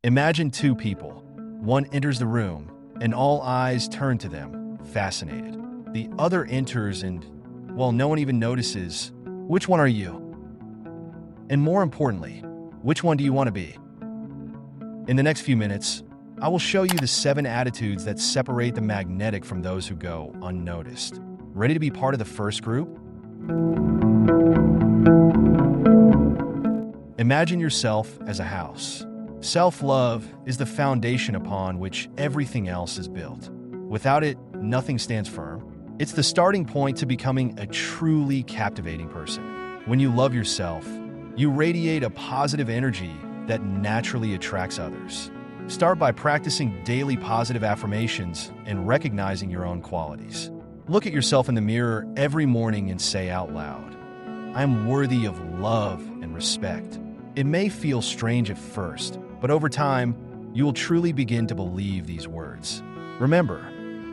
Imagine two people. One enters the room, and all eyes turn to them, fascinated. The other enters and, well, no one even notices. Which one are you? And more importantly, which one do you want to be? In the next few minutes, I will show you the 7 attitudes that separate the magnetic from those who go unnoticed. Ready to be part of the first group? Imagine yourself as a house. Self-love is the foundation upon which everything else is built. Without it, nothing stands firm. It's the starting point to becoming a truly captivating person. When you love yourself, you radiate a positive energy that naturally attracts others. Start by practicing daily positive affirmations and recognizing your own qualities. Look at yourself in the mirror every morning and say out loud, "I am worthy of love and respect." It may feel strange at first, but over time, you will truly begin to believe these words. Remember,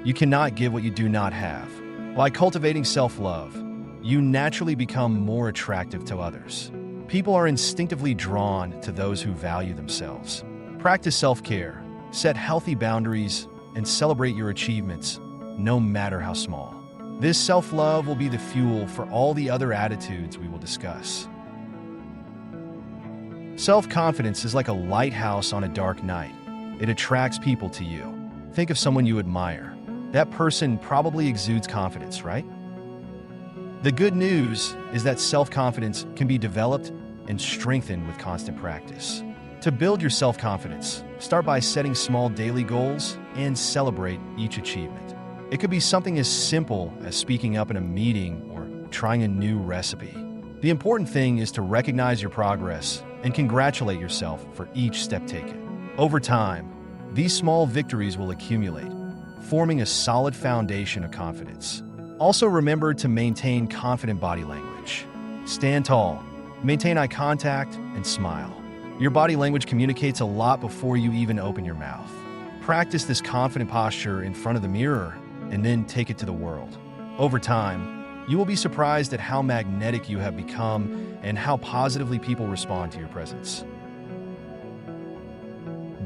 you cannot give what you do not have. By cultivating self-love, you naturally become more attractive to others. People are instinctively drawn to those who value themselves. Practice self-care, set healthy boundaries, and celebrate your achievements, no matter how small. This self-love will be the fuel for all the other attitudes we will discuss. Self-confidence is like a lighthouse on a dark night. It attracts people to you. Think of someone you admire. That person probably exudes confidence, right? The good news is that self-confidence can be developed and strengthened with constant practice. To build your self-confidence, start by setting small daily goals and celebrate each achievement. It could be something as simple as speaking up in a meeting or trying a new recipe. The important thing is to recognize your progress and congratulate yourself for each step taken. Over time, these small victories will accumulate, forming a solid foundation of confidence. Also remember to maintain confident body language. Stand tall, maintain eye contact, and smile. Your body language communicates a lot before you even open your mouth. Practice this confident posture in front of the mirror and then take it to the world. Over time, you will be surprised at how magnetic you have become and how positively people respond to your presence.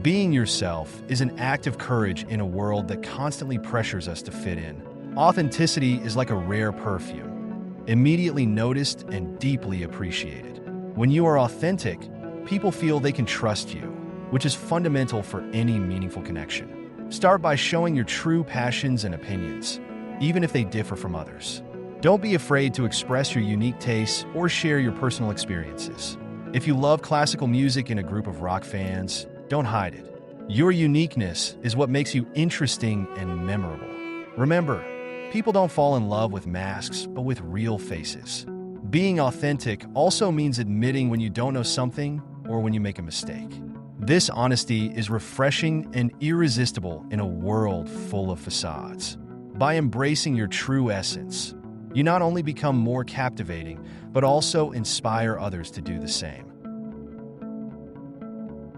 Being yourself is an act of courage in a world that constantly pressures us to fit in. Authenticity is like a rare perfume, immediately noticed and deeply appreciated. When you are authentic, people feel they can trust you, which is fundamental for any meaningful connection. Start by showing your true passions and opinions, even if they differ from others. Don't be afraid to express your unique tastes or share your personal experiences. If you love classical music in a group of rock fans, don't hide it. Your uniqueness is what makes you interesting and memorable. Remember, people don't fall in love with masks, but with real faces. Being authentic also means admitting when you don't know something or when you make a mistake. This honesty is refreshing and irresistible in a world full of facades. By embracing your true essence, you not only become more captivating, but also inspire others to do the same.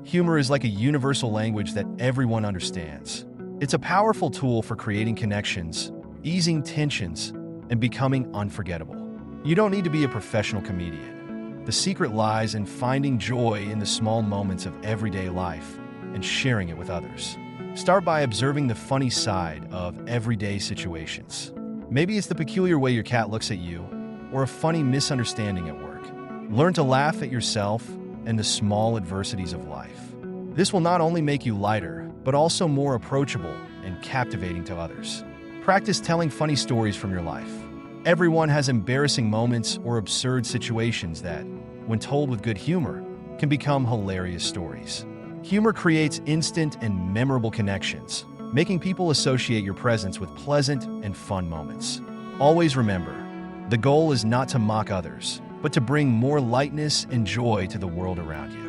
Humor is like a universal language that everyone understands. It's a powerful tool for creating connections, easing tensions, and becoming unforgettable. You don't need to be a professional comedian. The secret lies in finding joy in the small moments of everyday life and sharing it with others. Start by observing the funny side of everyday situations. Maybe it's the peculiar way your cat looks at you, or a funny misunderstanding at work. Learn to laugh at yourself and the small adversities of life. This will not only make you lighter, but also more approachable and captivating to others. Practice telling funny stories from your life. Everyone has embarrassing moments or absurd situations that, when told with good humor, can become hilarious stories. Humor creates instant and memorable connections, making people associate your presence with pleasant and fun moments. Always remember, the goal is not to mock others, but to bring more lightness and joy to the world around you.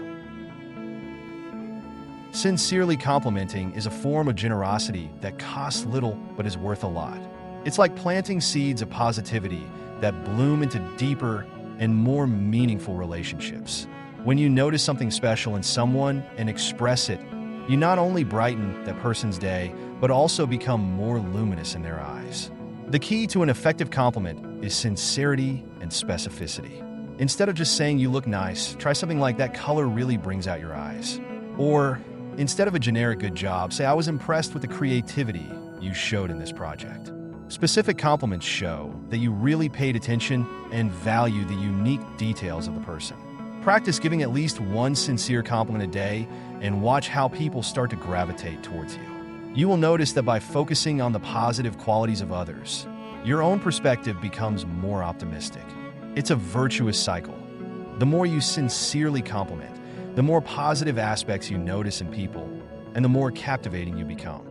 Sincerely complimenting is a form of generosity that costs little but is worth a lot. It's like planting seeds of positivity that bloom into deeper and more meaningful relationships. When you notice something special in someone and express it, you not only brighten that person's day, but also become more luminous in their eyes. The key to an effective compliment is sincerity and specificity. Instead of just saying you look nice, try something like "that color really brings out your eyes." Or, Instead of a generic good job, say, I was impressed with the creativity you showed in this project. Specific compliments show that you really paid attention and value the unique details of the person. Practice giving at least one sincere compliment a day and watch how people start to gravitate towards you. You will notice that by focusing on the positive qualities of others, your own perspective becomes more optimistic. It's a virtuous cycle. The more you sincerely compliment, the more positive aspects you notice in people, and the more captivating you become.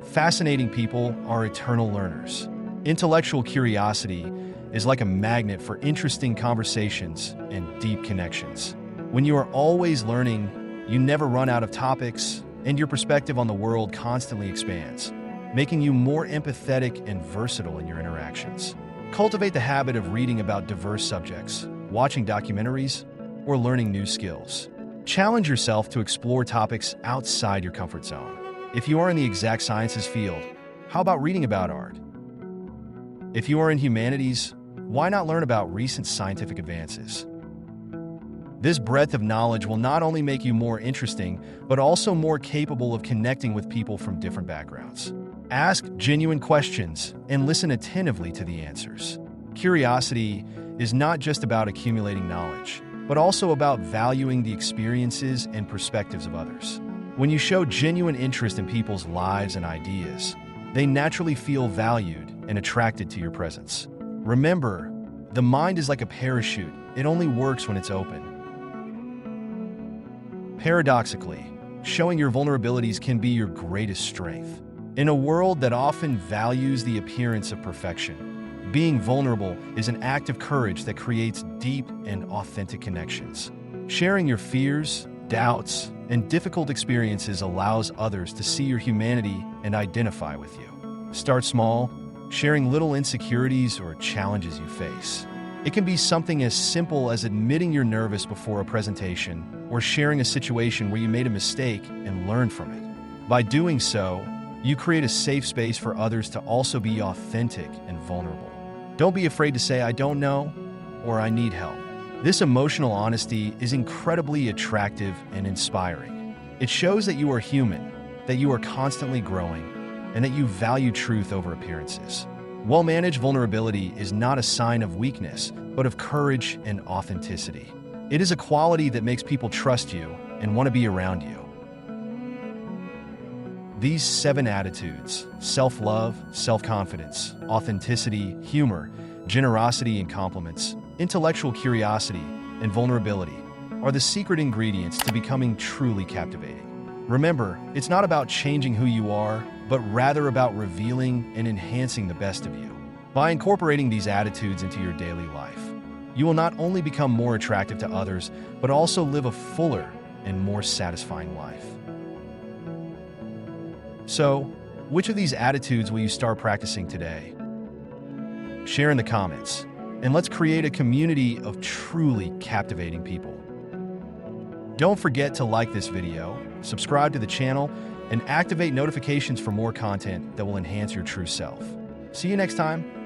Fascinating people are eternal learners. Intellectual curiosity is like a magnet for interesting conversations and deep connections. When you are always learning, you never run out of topics, and your perspective on the world constantly expands, making you more empathetic and versatile in your interactions. Cultivate the habit of reading about diverse subjects, watching documentaries, or learning new skills. Challenge yourself to explore topics outside your comfort zone. If you are in the exact sciences field, how about reading about art? If you are in humanities, why not learn about recent scientific advances? This breadth of knowledge will not only make you more interesting, but also more capable of connecting with people from different backgrounds. Ask genuine questions and listen attentively to the answers. Curiosity is not just about accumulating knowledge, but also about valuing the experiences and perspectives of others. When you show genuine interest in people's lives and ideas, they naturally feel valued and attracted to your presence. Remember, the mind is like a parachute. It only works when it's open. Paradoxically, showing your vulnerabilities can be your greatest strength. In a world that often values the appearance of perfection, being vulnerable is an act of courage that creates deep and authentic connections. Sharing your fears, doubts, and difficult experiences allows others to see your humanity and identify with you. Start small, sharing little insecurities or challenges you face. It can be something as simple as admitting you're nervous before a presentation or sharing a situation where you made a mistake and learned from it. By doing so, you create a safe space for others to also be authentic and vulnerable. Don't be afraid to say, I don't know, or I need help. This emotional honesty is incredibly attractive and inspiring. It shows that you are human, that you are constantly growing, and that you value truth over appearances. Well-managed vulnerability is not a sign of weakness, but of courage and authenticity. It is a quality that makes people trust you and want to be around you. These 7 attitudes, self-love, self-confidence, authenticity, humor, generosity and compliments, intellectual curiosity, and vulnerability, are the secret ingredients to becoming truly captivating. Remember, it's not about changing who you are, but rather about revealing and enhancing the best of you. By incorporating these attitudes into your daily life, you will not only become more attractive to others, but also live a fuller and more satisfying life. So, which of these attitudes will you start practicing today? Share in the comments, and let's create a community of truly captivating people. Don't forget to like this video, subscribe to the channel, and activate notifications for more content that will enhance your true self. See you next time.